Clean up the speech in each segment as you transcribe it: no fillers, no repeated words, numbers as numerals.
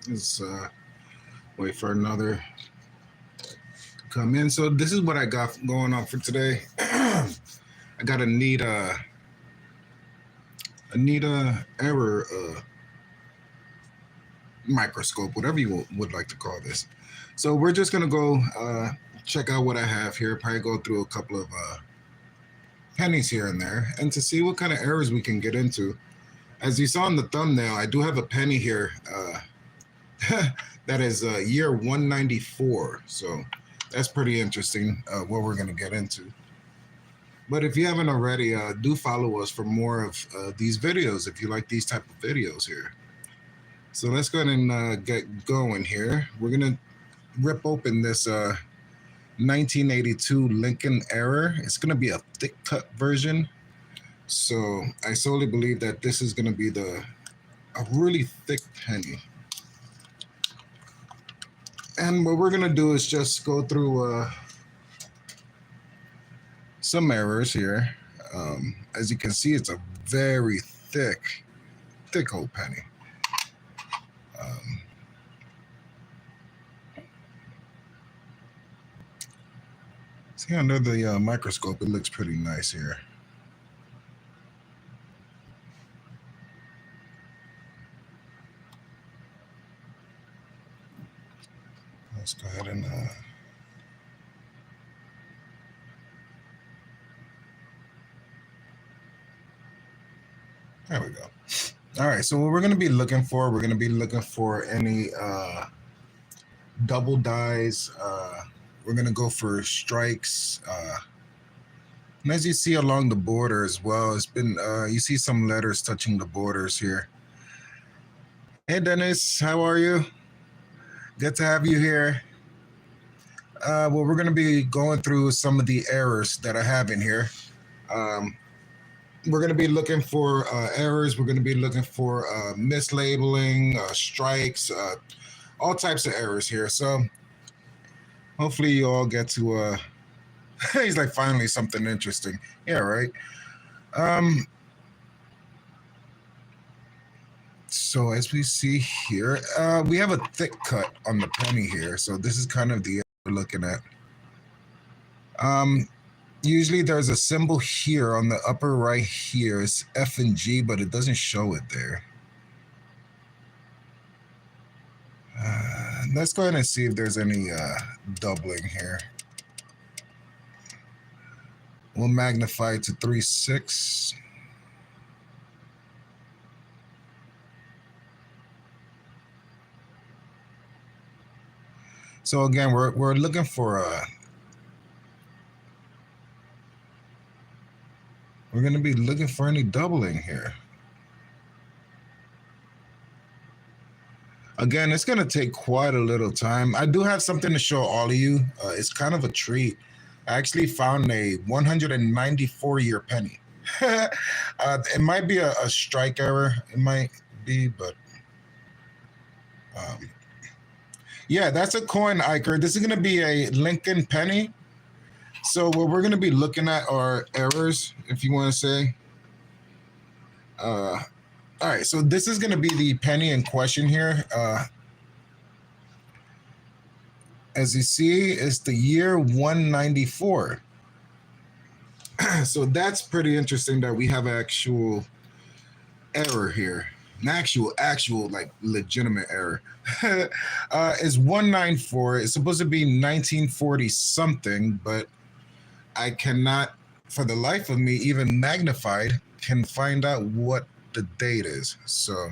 Let's wait for another to come in. So this is what I got going on for today. I got a error microscope, whatever you would like to call this. So we're just gonna go check out what I have here. Probably go through a couple of pennies here and there, and to see what kind of errors we can get into. As you saw in the thumbnail, I do have a penny here that is year 194. So that's pretty interesting what we're gonna get into. But if you haven't already, do follow us for more of these videos if you like these type of videos here. So let's go ahead and get going here. We're gonna rip open this 1982 Lincoln Error. It's gonna be a thick cut version. So I solely believe that this is gonna be a really thick penny. And what we're gonna do is just go through some errors here. As you can see, it's a very thick old penny. Um, see under the microscope, it looks pretty nice here. Let's go ahead and there we go. All right, so what we're going to be looking for, we're going to be looking for any double dies. We're going to go for strikes. And as you see along the border as well, it's been, you see some letters touching the borders here. Hey, Dennis, how are you? Good to have you here. Well, we're going to be going through some of the errors that I have in here. We're going to be looking for errors. We're going to be looking for mislabeling, strikes, all types of errors here. So hopefully you all get to, he's like, finally something interesting. Yeah, right. So as we see here, we have a thick cut on the penny here. So this is kind of the we're looking at. Usually there's a symbol here on the upper right here. It's F and G, but it doesn't show it there. Let's go ahead and see if there's any doubling here. We'll magnify it to 3.6. So again, we're looking for we're going to be looking for any doubling here. Again, it's going to take quite a little time. I do have something to show all of you. It's kind of a treat. I actually found a 194-year penny. It might be a strike error. It might be, but yeah, that's a coin, Iker. This is going to be a Lincoln penny. So what we're going to be looking at are errors, if you want to say. All right, so this is going to be the penny in question here. As you see, it's the year 194. So that's pretty interesting that we have an actual error here. An actual like legitimate error. Is 194. It's supposed to be 1940 something, but I cannot, for the life of me, even magnified, can find out what the date is. So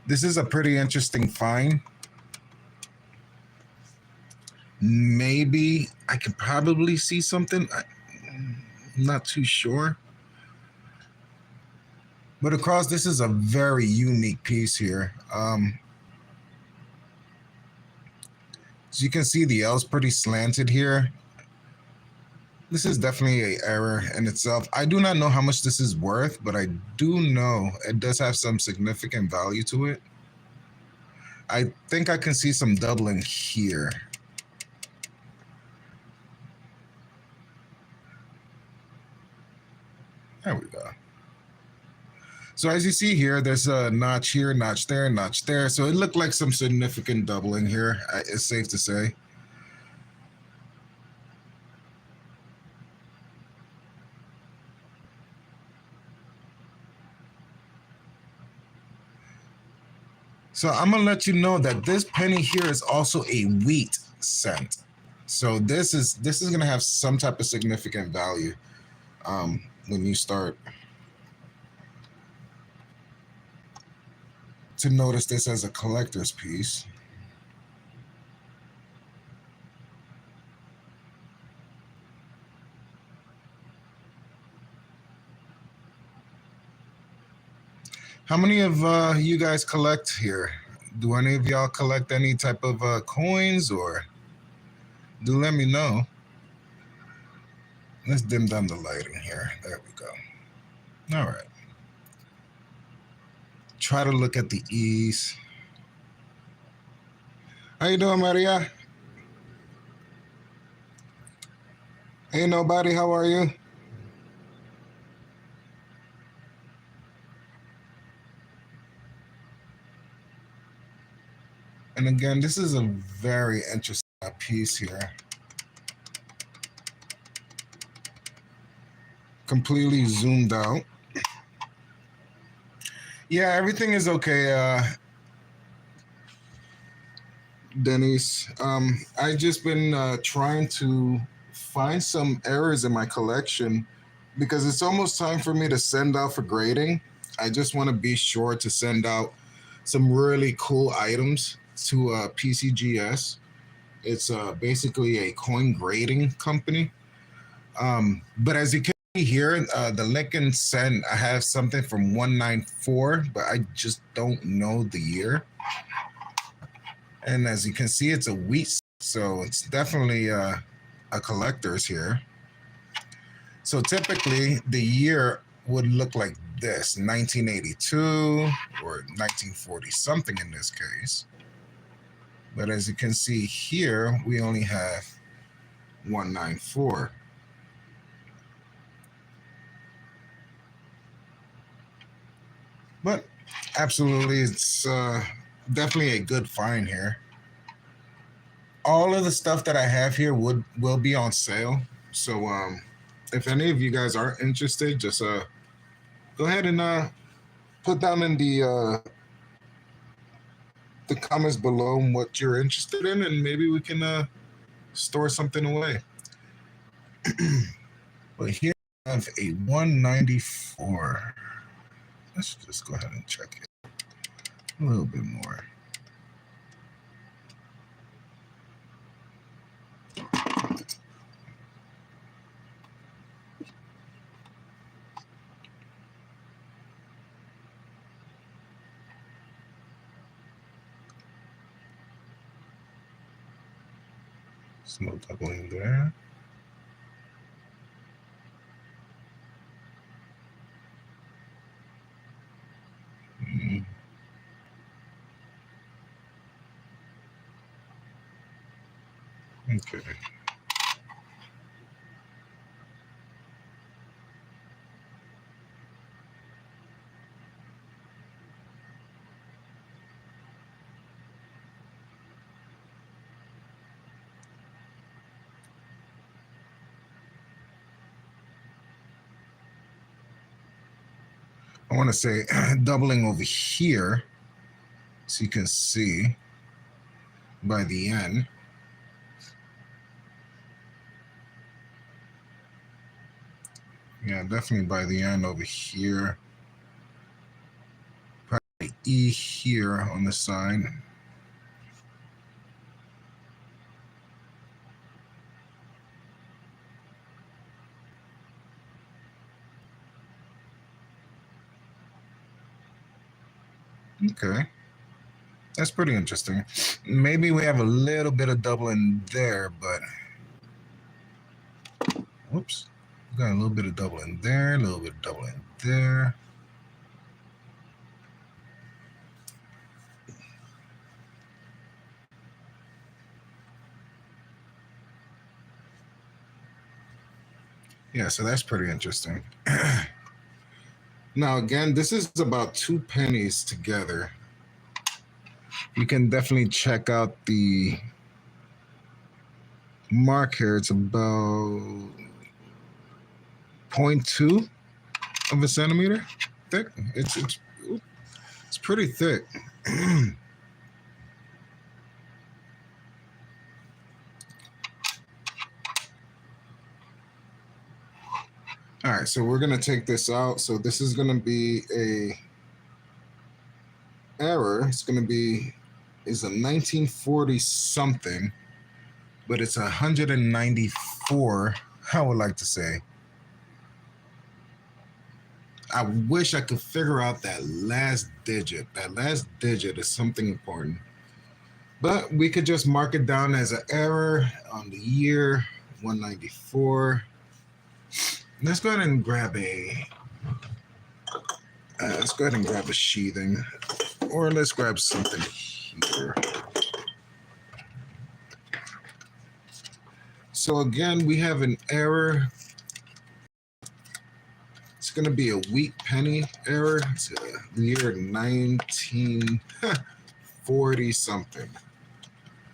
this is a pretty interesting find. Maybe I can probably see something. I'm not too sure. But across, this is a very unique piece here. As you can see, the L's pretty slanted here. This is definitely an error in itself. I do not know how much this is worth, but I do know it does have some significant value to it. I think I can see some doubling here. There we go. So as you see here, there's a notch here, notch there, notch there. So it looked like some significant doubling here. It's safe to say. So I'm gonna let you know that this penny here is also a wheat cent. So this is gonna have some type of significant value when you start to notice this as a collector's piece. How many of you guys collect here? Do any of y'all collect any type of coins, or do let me know? Let's dim down the lighting here. There we go. All right. Try to look at the E's. How you doing, Maria? Hey, nobody. How are you? And again, this is a very interesting piece here. Completely zoomed out. Yeah, everything is okay, Denise. I've just been trying to find some errors in my collection because it's almost time for me to send out for grading. I just want to be sure to send out some really cool items to PCGS. It's basically a coin grading company. But as you can see here, the Lincoln Cent, I have something from 194, but I just don't know the year. And as you can see, it's a wheat, so it's definitely a collector's here. So typically, the year would look like this: 1982 or 1940 something in this case. But as you can see here, we only have 194. But absolutely, it's definitely a good find here. All of the stuff that I have here will be on sale. So if any of you guys are interested, just go ahead and put down in the comments below what you're interested in, and maybe we can store something away. But here I have a 194. Let's just go ahead and check it a little bit more. Small doubling there. Mm. Okay. I want to say doubling over here so you can see by the end. Yeah, definitely by the end over here. Probably E here on the side. Okay. That's pretty interesting. Maybe we have a little bit of doubling there, but whoops. We got a little bit of doubling there, a little bit of doubling there. Yeah, so that's pretty interesting. Now, again, this is about 2 pennies together. You can definitely check out the mark here. It's about 0.2 of a centimeter thick. It's pretty thick. All right, so we're gonna take this out. So this is gonna be a error. It's gonna be is a 1940 something, but it's 194. I would like to say. I wish I could figure out that last digit. That last digit is something important. But we could just mark it down as an error on the year 194. Let's go ahead and grab a sheathing, or let's grab something here. So again, we have an error. It's going to be a weak penny error. It's the year 1940 something.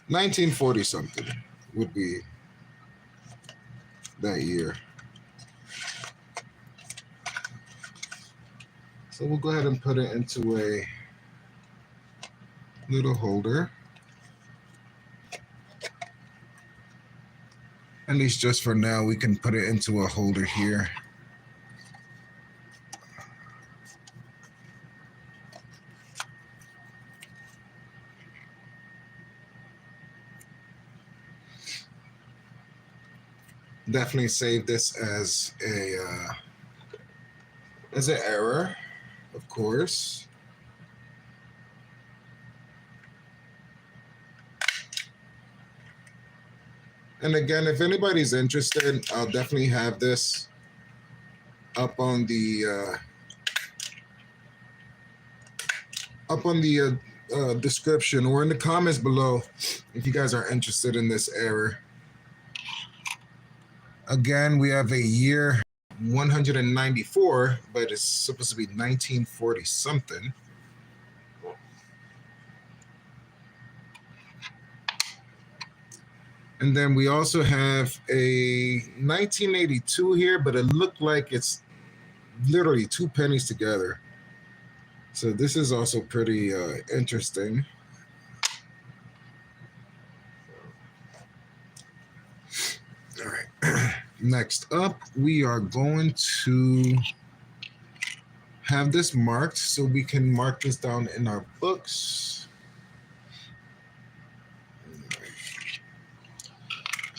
1940 something would be that year. So we'll go ahead and put it into a little holder. At least just for now, we can put it into a holder here. Definitely save this as an error, of course. And again, if anybody's interested, I'll definitely have this up on the description or in the comments below if you guys are interested in this error. Again, we have a year 194, but it's supposed to be 1940 something. And then we also have a 1982 here, but it looked like it's literally 2 pennies together. So this is also pretty interesting. All right. Next up, we are going to have this marked so we can mark this down in our books.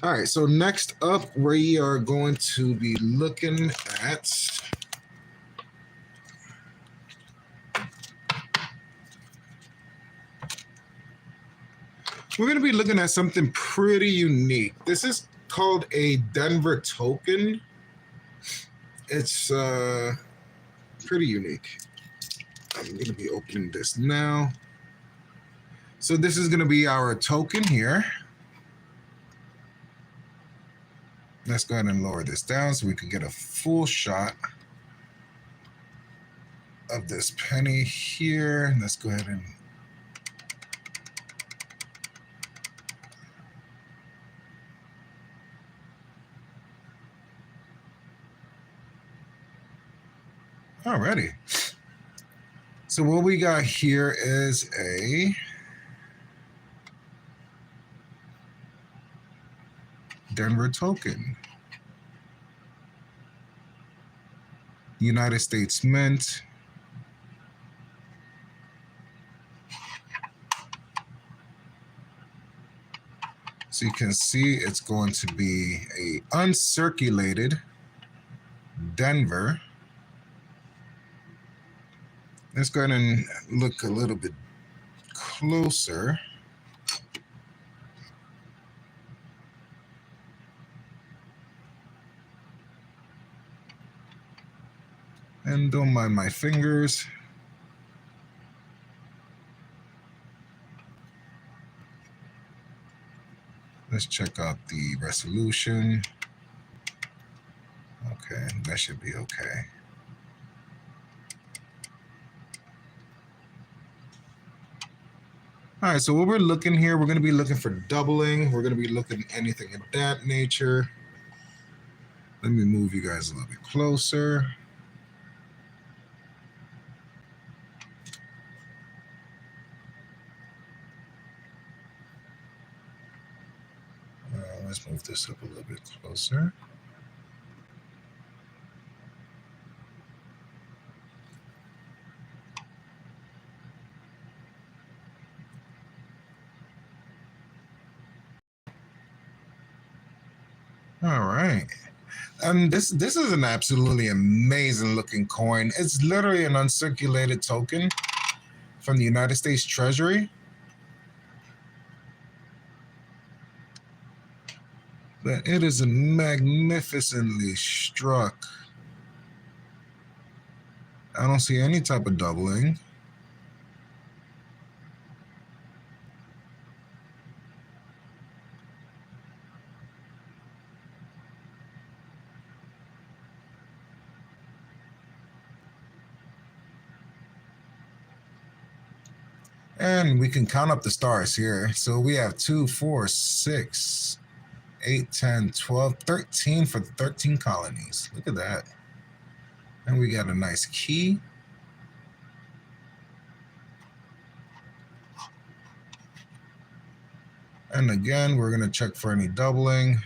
All right, so next up, we are going to be looking at something pretty unique. This is called a Denver token. It's pretty unique. I'm going to be opening this now. So this is going to be our token here. Let's go ahead and lower this down so we can get a full shot of this penny here. Let's go ahead and alrighty. So what we got here is a Denver token. United States Mint. So you can see it's going to be a uncirculated Denver. Let's go ahead and look a little bit closer. And don't mind my fingers. Let's check out the resolution. Okay, that should be okay. All right, so what we're looking here, we're going to be looking for doubling. We're going to be looking at anything of that nature. Let me move you guys a little bit closer. Let's move this up a little bit closer. All right. This is an absolutely amazing looking coin. It's literally an uncirculated token from the United States Treasury. But it is magnificently struck. I don't see any type of doubling. And we can count up the stars here. So we have 2, 4, 6, 8, 10, 12, 13 for the 13 colonies. Look at that. And we got a nice key. And again, we're going to check for any doubling.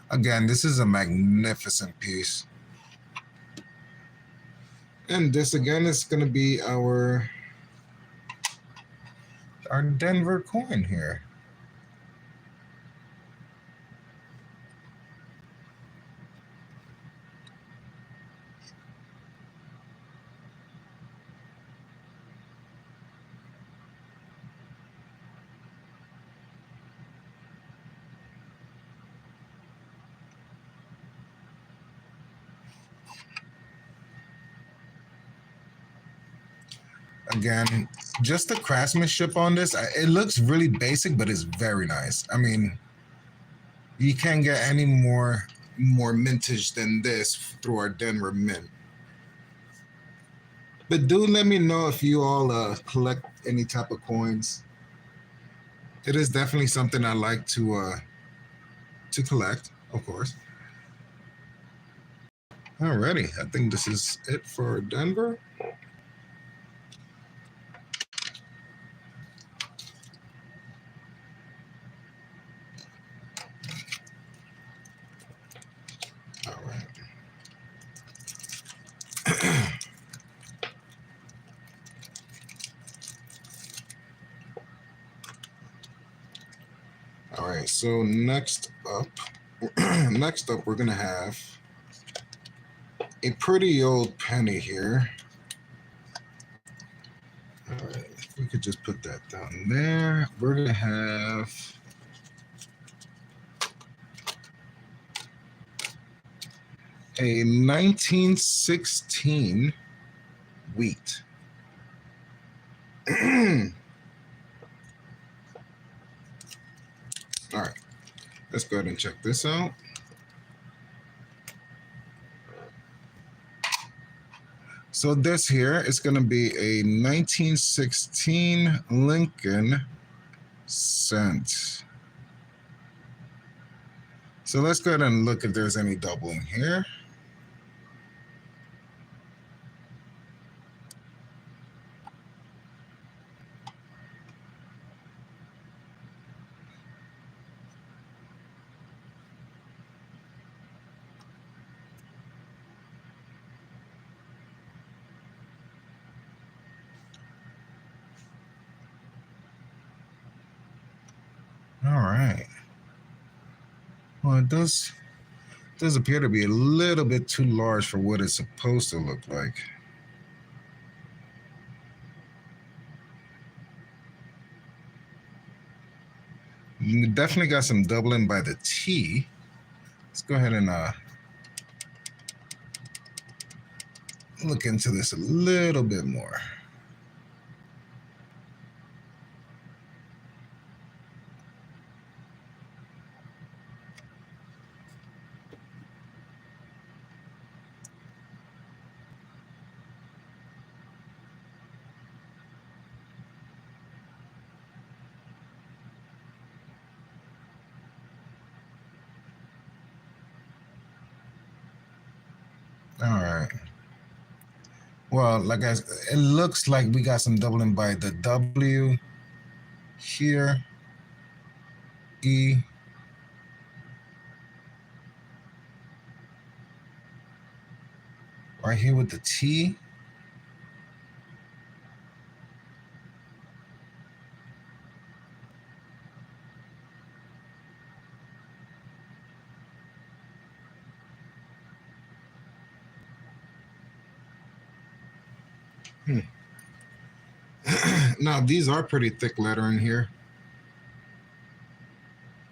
Again, this is a magnificent piece. And this again is going to be our Denver coin here. Again, just the craftsmanship on this, it looks really basic, but it's very nice. I mean, you can't get any more mintage than this through our Denver mint. But do let me know if you all collect any type of coins. It is definitely something I like to collect, of course. Alrighty, I think this is it for Denver. All right. All right, so next up, we're gonna have a pretty old penny here. All right, if we could just put that down there. We're gonna have a 1916 wheat. All right, let's go ahead and check this out. So this here is going to be a 1916 Lincoln cent. So let's go ahead and look if there's any doubling here. All right. Well, it does appear to be a little bit too large for what it's supposed to look like. You definitely got some doubling by the T. Let's go ahead and look into this a little bit more. All right. Well, it looks like we got some doubling by the W here, E, right here with the T. Hmm. Now, these are pretty thick lettering here.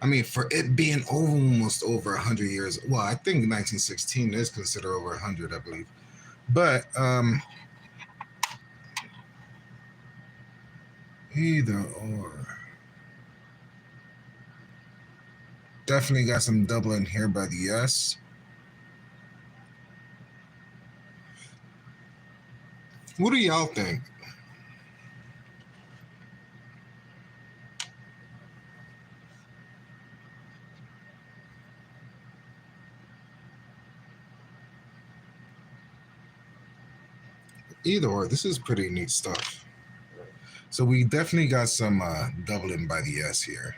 I mean, for it being almost over 100 years, well, I think 1916 is considered over 100, I believe. But either or. Definitely got some doubling here by the S. What do y'all think? Either or, this is pretty neat stuff. So we definitely got some doubling by the S here.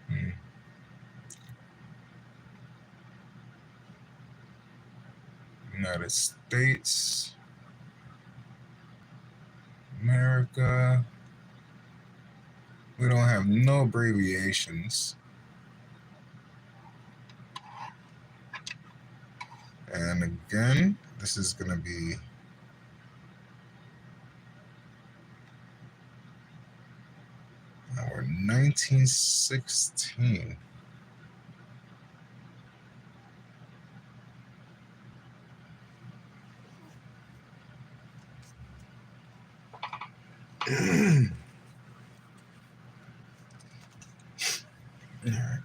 Hmm. United States, America. We don't have no abbreviations. And again, this is going to be our 1916. All right.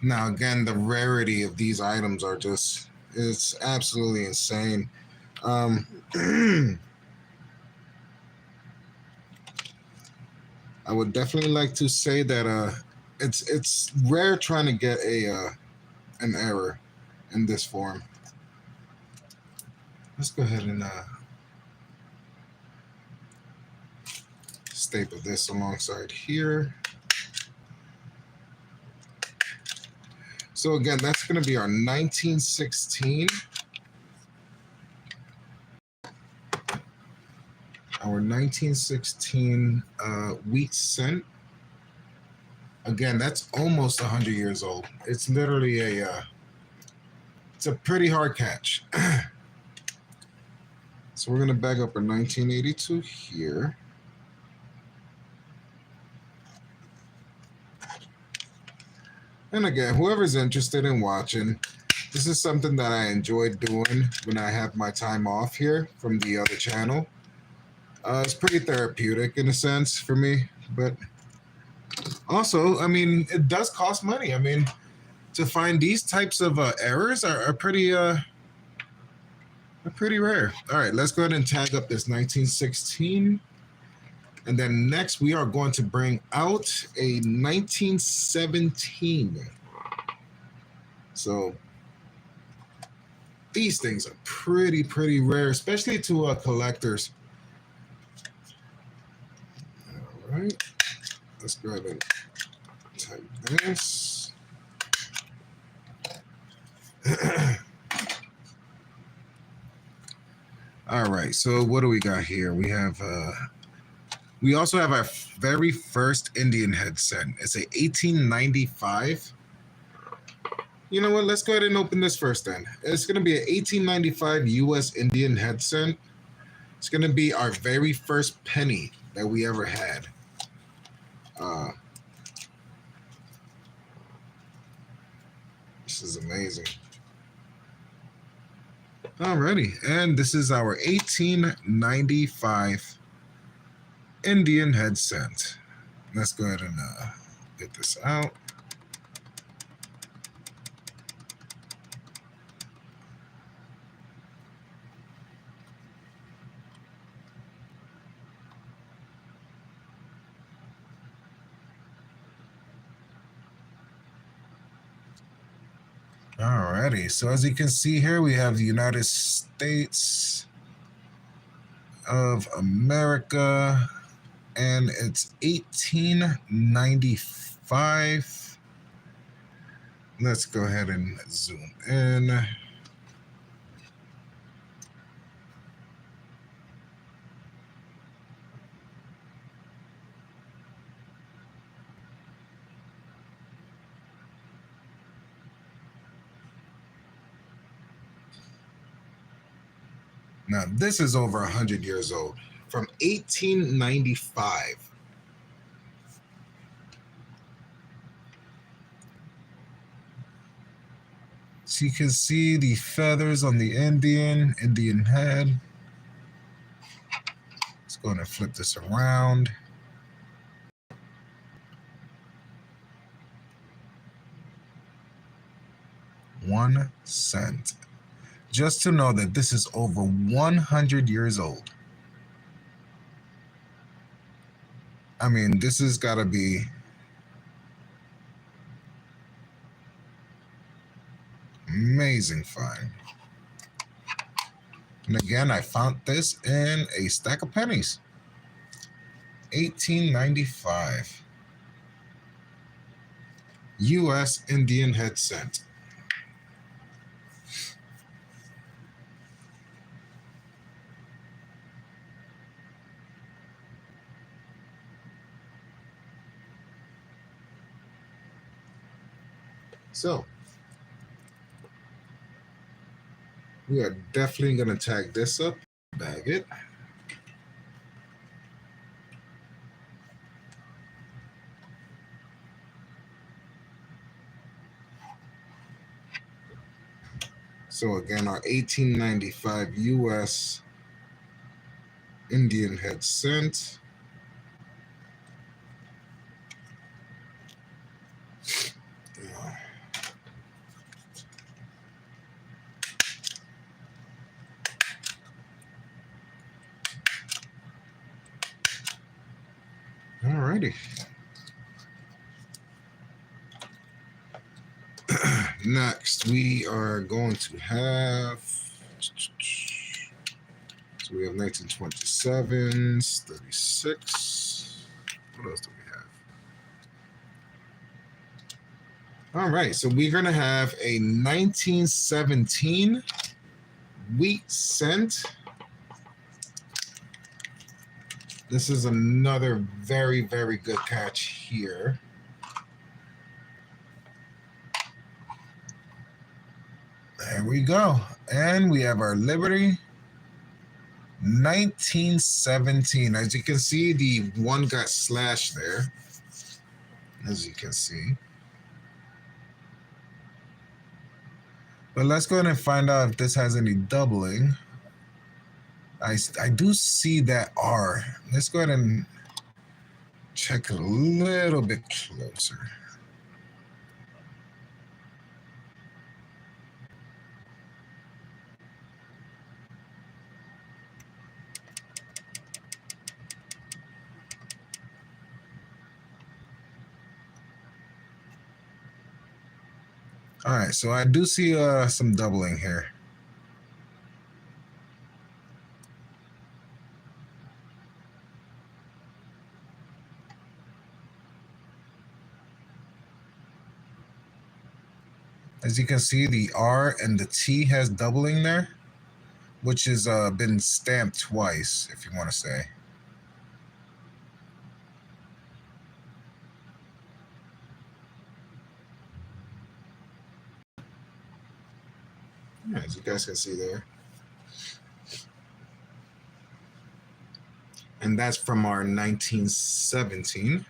Now, again, the rarity of these items are just, it's absolutely insane. Um, I would definitely like to say that it's rare trying to get an error in this form. Let's go ahead and staple this alongside here. So again, that's going to be our 1916. Our 1916 wheat cent. Again, that's almost 100 years old. It's literally it's a pretty hard catch. So we're going to back up our 1982 here. And again, whoever's interested in watching, this is something that I enjoy doing when I have my time off here from the other channel. It's pretty therapeutic in a sense for me, but also, I mean, it does cost money. I mean, to find these types of errors are pretty rare. All right, let's go ahead and tag up this 1916. And then next we are going to bring out a 1917. So these things are pretty rare, especially to collectors. All right, let's go ahead and type this. All right, so what do we got here? We have we also have our very first Indian head set. It's a 1895. You know what? Let's go ahead and open this first then. It's going to be an 1895 U.S. Indian head cent. It's going to be our very first penny that we ever had. This is amazing. Alrighty, and this is our 1895 Indian head cent. Let's go ahead and get this out. Alrighty, so as you can see here, we have the United States of America, and it's 1895. Let's go ahead and zoom in. Now, this is over 100 years old, from 1895. So you can see the feathers on the Indian head. Let's go ahead and flip this around. $0.01. Just to know that this is over 100 years old. I mean, this has got to be amazing find. And again, I found this in a stack of pennies. 1895. U.S. Indian head cent. So, we are definitely going to tag this up, bag it. So again, our 1895 U.S. Indian head cent. Alrighty. Next, we are going to have. So we have 1927s, 36. What else do we have? All right, so we're going to have a 1917 wheat cent. This is another very, very good catch here. There we go. And we have our Liberty. 1917. As you can see, the one got slashed there. As you can see. But let's go ahead and find out if this has any doubling. I do see that R. Let's go ahead and check it a little bit closer. All right, so I do see some doubling here. As you can see, the R and the T has doubling there, which has been stamped twice, if you want to say. Yeah, as you guys can see there. And that's from our 1917.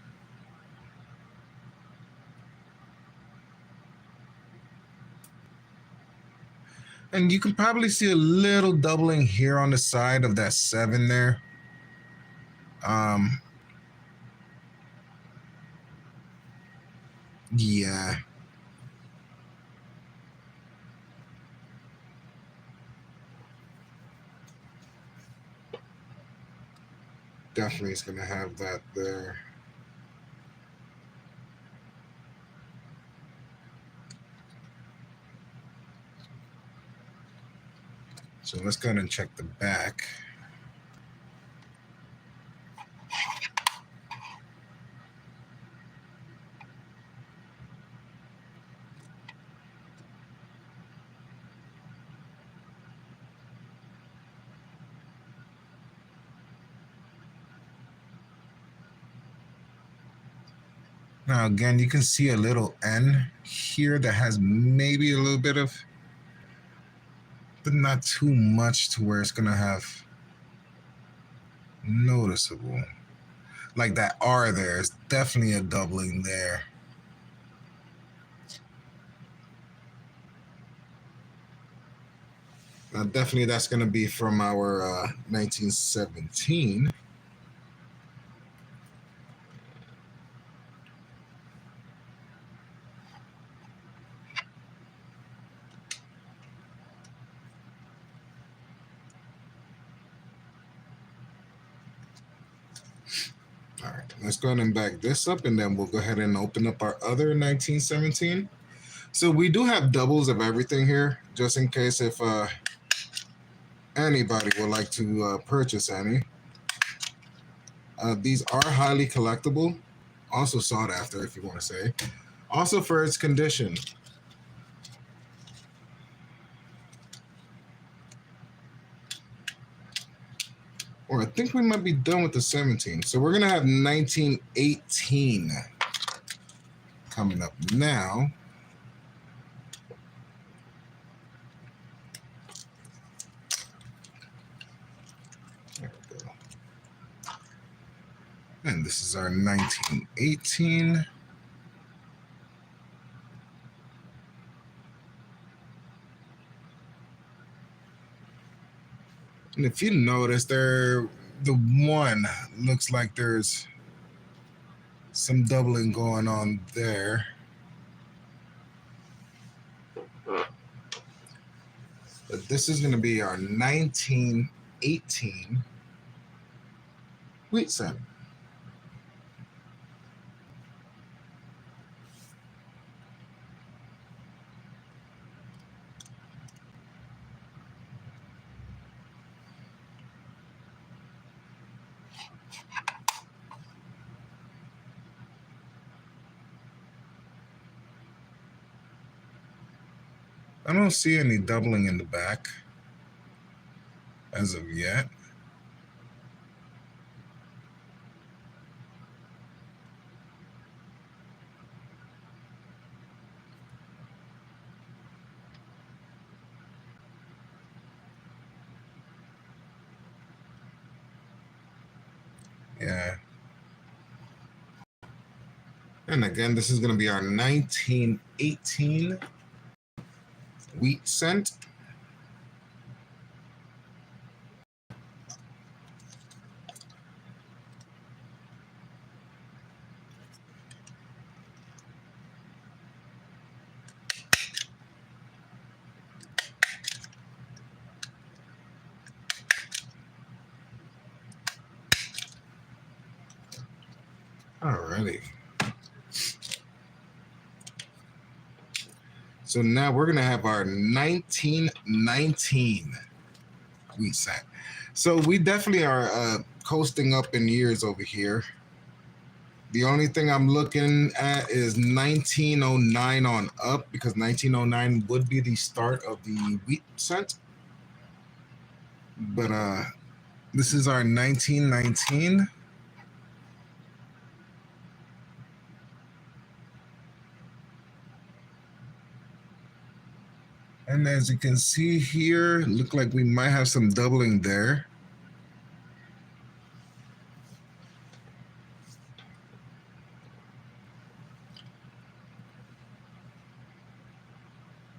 And you can probably see a little doubling here on the side of that 7 there. Yeah. Definitely is going to have that there. So let's go ahead and check the back. Now, again, you can see a little N here that has maybe a little bit of, but not too much to where it's going to have noticeable. Like that R there is definitely a doubling there. Now, definitely that's going to be from our 1917. All right, let's go ahead and back this up, and then we'll go ahead and open up our other 1917. So we do have doubles of everything here, just in case if anybody would like to purchase any. These are highly collectible, also sought after, if you want to say. Also for its condition. Or I think we might be done with the 17. So we're going to have 1918 coming up now. There we go. And this is our 1918. And if you notice there, the one looks like there's some doubling going on there. But this is going to be our 1918 wheat cent. I don't see any doubling in the back as of yet. Yeah. And again, this is going to be our 1918 wheat cent. Alrighty. So now we're going to have our 1919 wheat cent. So we definitely are coasting up in years over here. The only thing I'm looking at is 1909 on up, because 1909 would be the start of the wheat cent. But this is our 1919. And as you can see here, look like we might have some doubling there.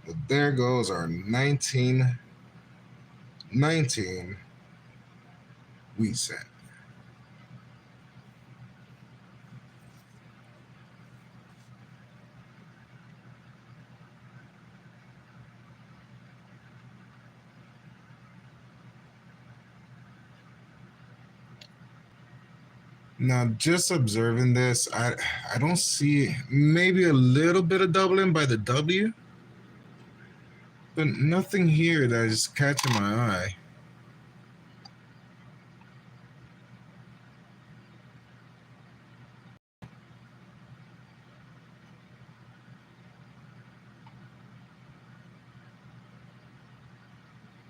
But there goes our 1919 wheat cent. Now, just observing this, I don't see maybe a little bit of doubling by the W, but nothing here that is catching my eye.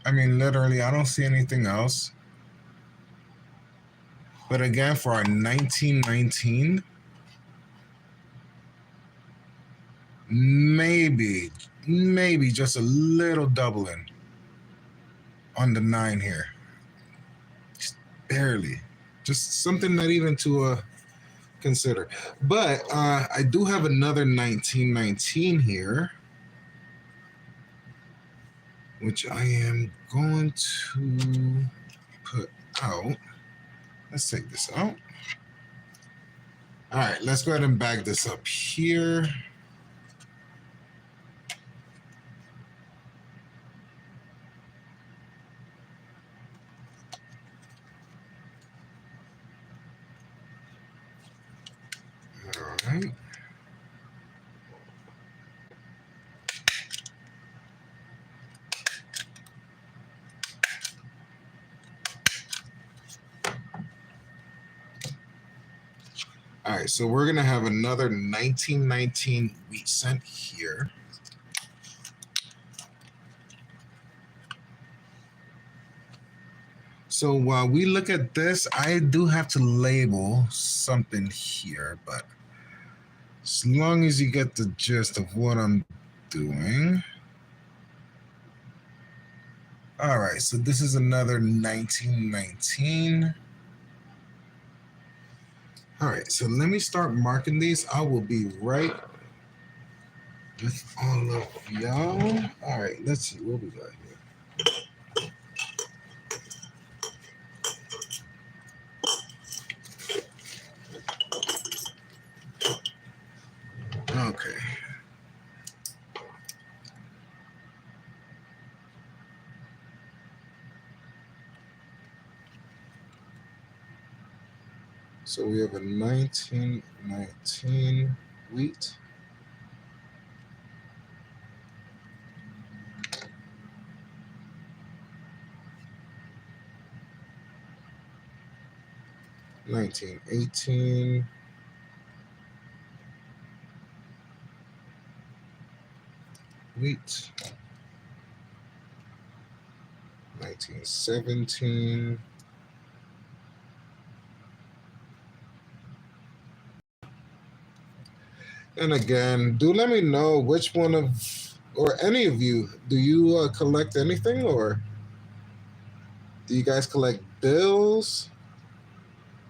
I mean, literally, I don't see anything else. But again, for our 1919, maybe just a little doubling on the 9 here. Just barely. Just something not even to consider. But I do have another 1919 here, which I am going to put out. Let's take this out. All right, let's go ahead and bag this up here. All right. All right, so we're gonna have another 1919 wheat cent here. So while we look at this, I do have to label something here, but as long as you get the gist of what I'm doing. All right, so this is another 1919. All right, so let me start marking these. I will be right with all of y'all. All right, let's see what we got here. Okay. So we have a 1919 wheat. $19.18. Wheat. 1917. And again, do let me know which one of, or any of you, do you collect anything, or do you guys collect bills?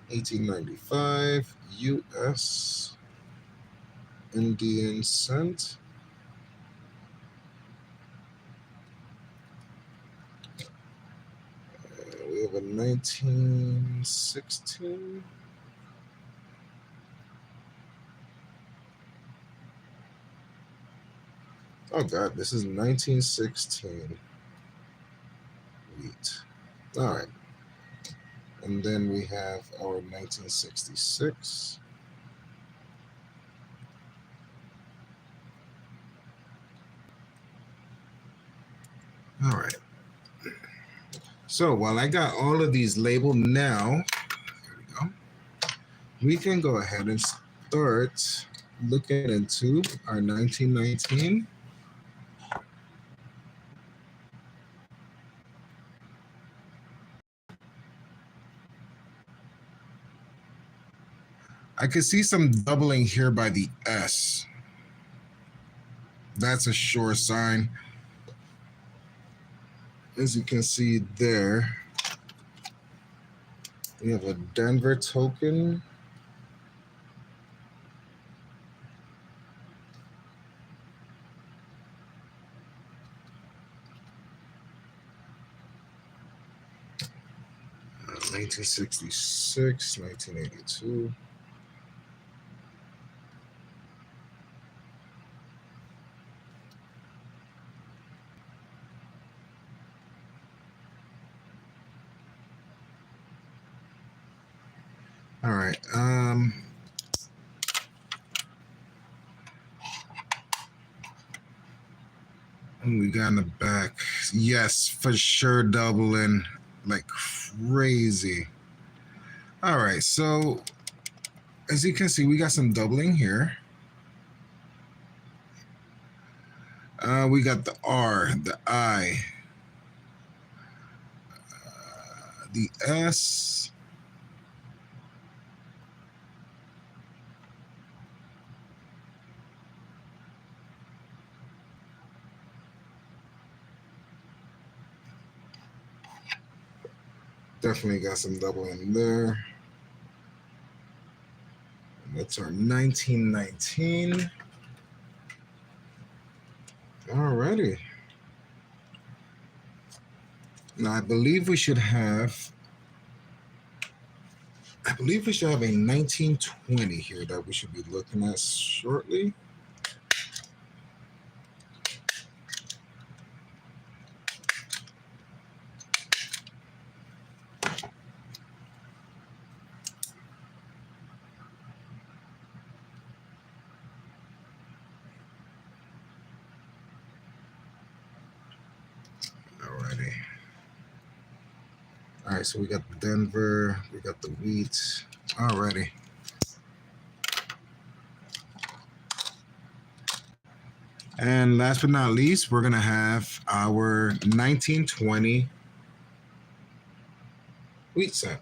1895 US Indian cent. We have a 1916. Oh God, this is 1916 wheat. All right. And then we have our 1966. All right. So while I got all of these labeled now, here we go. We can go ahead and start looking into our 1919. I could see some doubling here by the S. That's a sure sign. As you can see there, we have a Denver token. Uh, 1966, 1982. All right. We got in the back. Yes, for sure, doubling like crazy. All right, so as you can see, we got some doubling here. We got the R, the I, the S. Definitely got some doubling there. That's our 1919. Alrighty. Now I believe we should have a 1920 here that we should be looking at shortly. Alrighty. All right, so we got the Denver, we got the wheat. Alrighty. And last but not least, we're gonna have our 1920 wheat cent.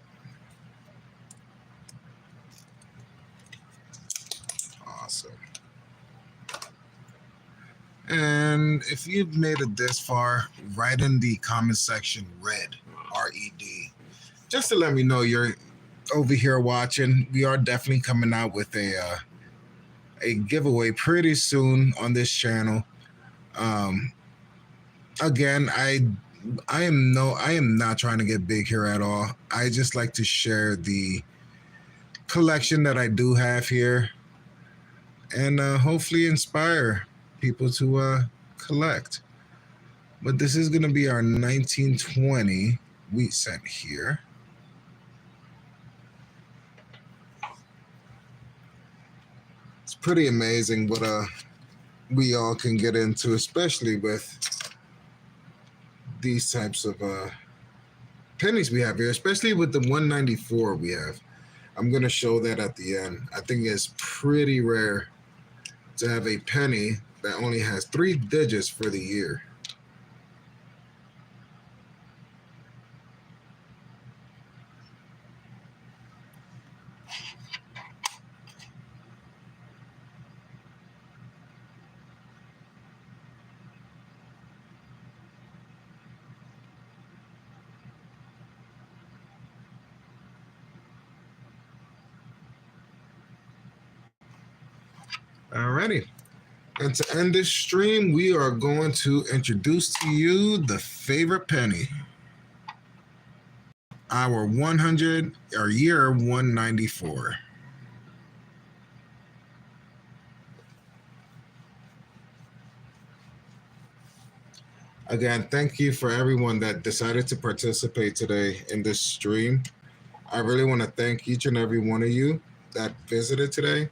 Awesome. And if you've made it this far, write in the comment section red, R-E-D, just to let me know you're over here watching. We are definitely coming out with a giveaway pretty soon on this channel. Again, I am not trying to get big here at all. I just like to share the collection that I do have here, and hopefully inspire people to collect. But this is going to be our 1920 wheat cent here. It's pretty amazing what we all can get into, especially with these types of pennies we have here, especially with the 194 we have. I'm going to show that at the end. I think it's pretty rare to have a penny that only has 3 digits for the year. Alrighty. And to end this stream, we are going to introduce to you the favorite penny. Our 100, our year 194. Again, thank you for everyone that decided to participate today in this stream. I really want to thank each and every one of you that visited today.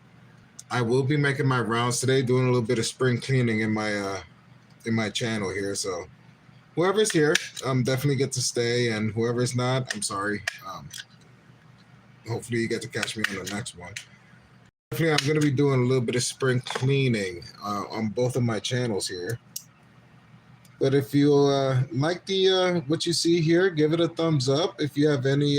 I will be making my rounds today, doing a little bit of spring cleaning in my channel here. So whoever's here, definitely get to stay, and whoever's not, I'm sorry. Hopefully you get to catch me on the next one. Definitely, I'm going to be doing a little bit of spring cleaning on both of my channels here. But if you like the what you see here, give it a thumbs up. If you have any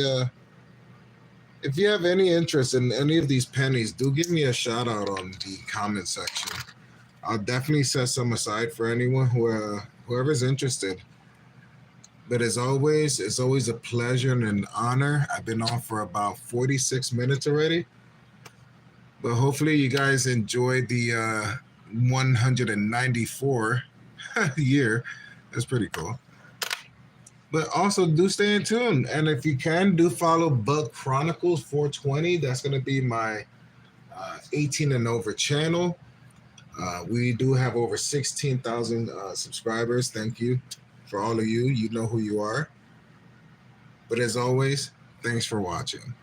interest in any of these pennies, do give me a shout out on the comment section. I'll definitely set some aside for anyone whoever's interested. But as always, it's always a pleasure and an honor. I've been on for about 46 minutes already. But hopefully you guys enjoyed the 194 year. That's pretty cool. But also do stay in tune. And if you can, do follow Bug Chronicles 420. That's going to be my 18 and over channel. We do have over 16,000 subscribers. Thank you for all of you. You know who you are. But as always, thanks for watching.